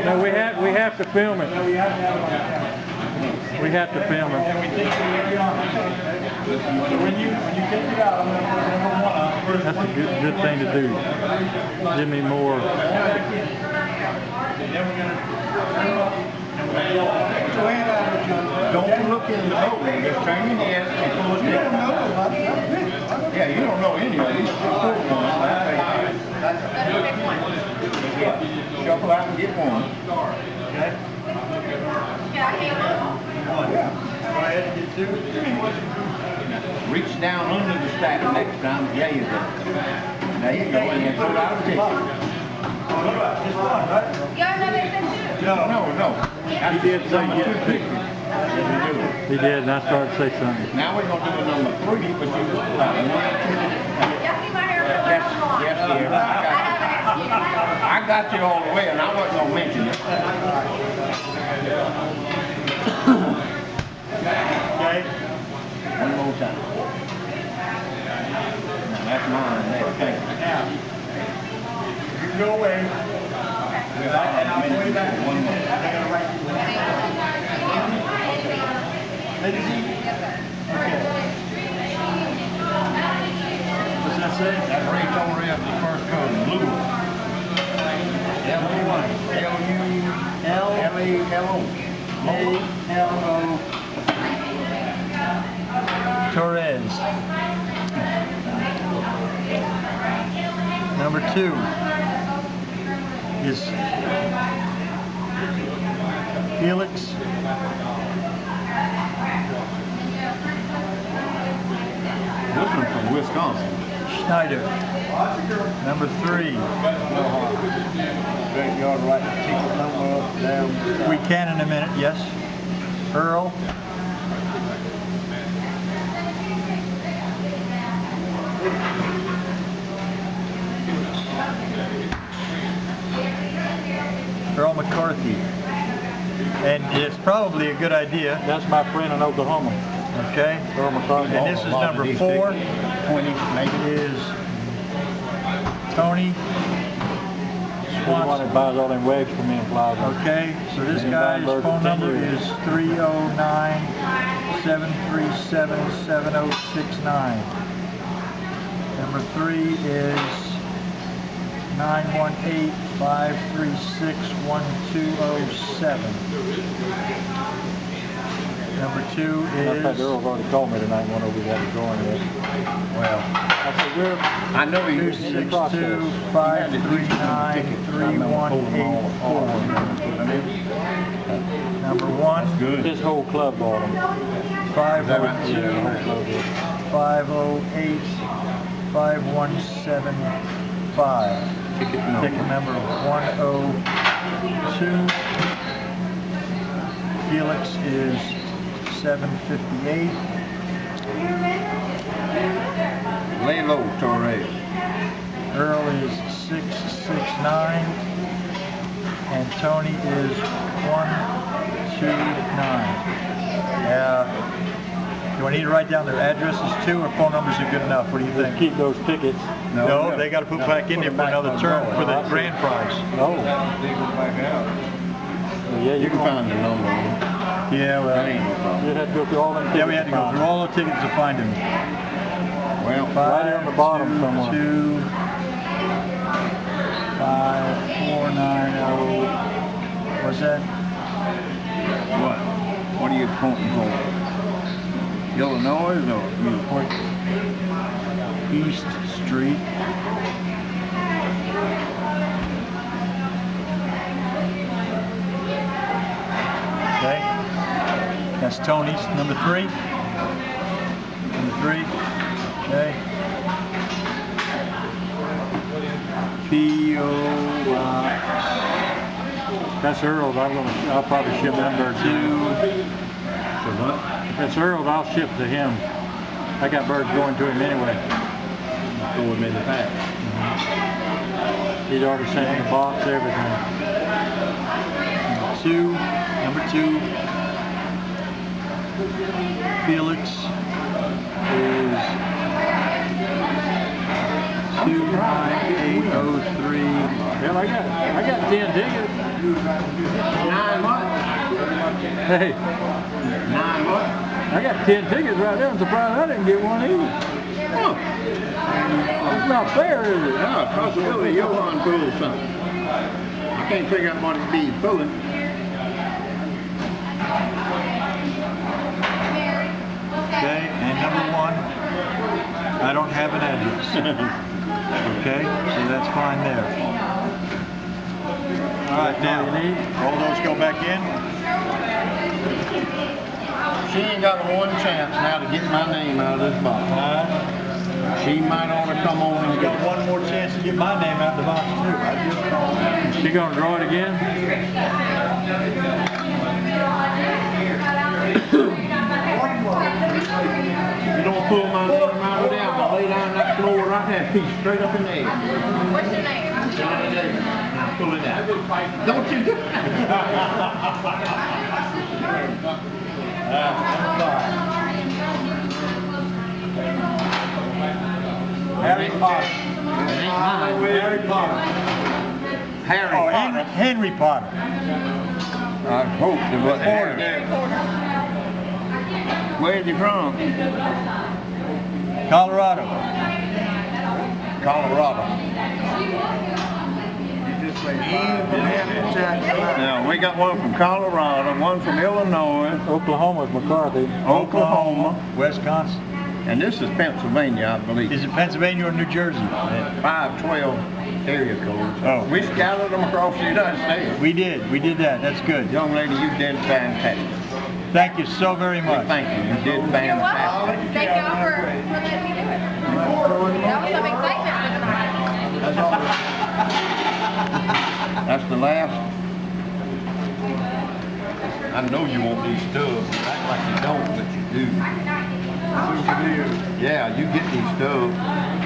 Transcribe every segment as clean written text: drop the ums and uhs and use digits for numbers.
No, we have to film it. No, you have to have it on camera. We have to film it. And we take the baby on. So when you take it out, I'm going to put number one on. First That's a one. good thing to do. Give me more. And then we're going to blow off. Put your hand out of it, John. Don't look in the hole. Just turn your head and pull it You don't down. know about it. Yeah, you don't know any of these. Pull one. Yeah, shuffle out and get one. Okay? Yeah. Go ahead and get two. Reach down under the stack next time. Yeah, you go. There you go. And then pull out a ticket. Just one, right? No. He did say get a picture. He did, and I started to say something. Now we're going to do a number 3, but you pull out 1, 2, 3. Yes, dear. I got you all the way, and I wasn't going to mention it. Okay. One more time. Now that's mine there. Thank you. Now, you go away. And I'll go way back. One more. I gotta write you one. Ladies, okay. What's that say? That's Ray Torres, the first code, blue. L-U-L-A-L-O. A-L-O. Torres. Number 2 is Felix This one's from Wisconsin. Schneider. Number 3. Backyard right ticket number up, down. We can in a minute, yes. Earl. Earl McCarthy. And it's probably a good idea. That's my friend in Oklahoma. Okay. Earl McCarthy. And this is number 4. 20, maybe. Is Tony He's the one that buys all them waves from me in Plaza. Okay, so this guy's phone number is 309-737-7069. Number 3 is 918-536-1207. Number 2 I fact, is Earl's already called me tonight, one over that going with. Well, I said, we're I know you in the process. 262-539-3184. Number 1, Good. This whole club bought them. 502-508-5175. Ticket number 102. Felix is 758. Lay low, Torres. Earl is 669. And Tony is 129. Do I need to write down their addresses too, or phone numbers are good enough? What do you think? Keep those tickets. No, they got to put back in there for another turn for the grand prize. Oh. They go back out. Well, yeah, You can find the number. Yeah, That ain't no You problem. had to go through all them tickets. yeah, we had to go through all the tickets to find him. Well, Right here on the bottom somewhere. 52490. What's that? what? What are you pointing for? Illinois or you point? East Street. Okay. That's Tony's, number 3. Number 3. Okay. P.O. Box That's Earl's. I'll probably ship them birds. 2. So what? That's Earl's. I'll ship to him. I got birds going to him anyway. Before we made the pack. He's already sent me the box, everything. Number 2. Felix is 29803. Well, I got 10 tickets. 9 months. Hey, 9 months. I got 10 tickets right there. I'm surprised I didn't get one either. Huh. It's not fair, is it? Yeah, possibility Johan pulled something. I can't figure out what it'd be pulling. Okay, and number 1, I don't have an address. Okay, so that's fine there. All right, now, all those go back in. She ain't got one chance now to get my name out of this box. She might ought to come on and You got one more chance to get my name out of the box too. I just called. She gonna draw it again? You don't pull my name out of there, I'll lay down that floor right there, piece straight up in the air. What's your name? Johnny Davis. Now pull it out. Don't you do it. Harry Potter. It ain't mine. Harry Potter. Harry Oh, Potter. Henry Potter. I hope it was Harry. Where's he from? Colorado. Colorado. Now, we got one from Colorado, one from Illinois, Oklahoma's McCarthy. Oklahoma, Wisconsin. and this is Pennsylvania, I believe. Is it Pennsylvania or New Jersey? 512 area codes. Oh. We scattered them across the United States. We did that. That's good. Young lady, you did fantastic. Thank you so very much. Thank you. You did You're fantastic. welcome. Thank y'all for letting me do it. That was some excitement for tonight. That's the last. I know you want these stubs. You act like you don't, but you do. Yeah, you get these stubs.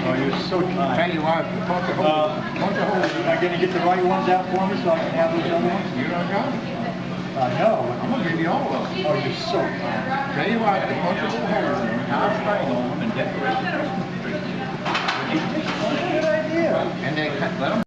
Oh, you're so Tell kind. you what, a bunch of holes. Bunch of holes. Am I going to get the right ones out for me so I can have those other ones? You don't got it. I know. I'm gonna give you all of them. Oh, you're so kind. Tell you what, a bunch of little holes in them, tie a string on them, and decorate the Christmas tree. Good idea. And they let them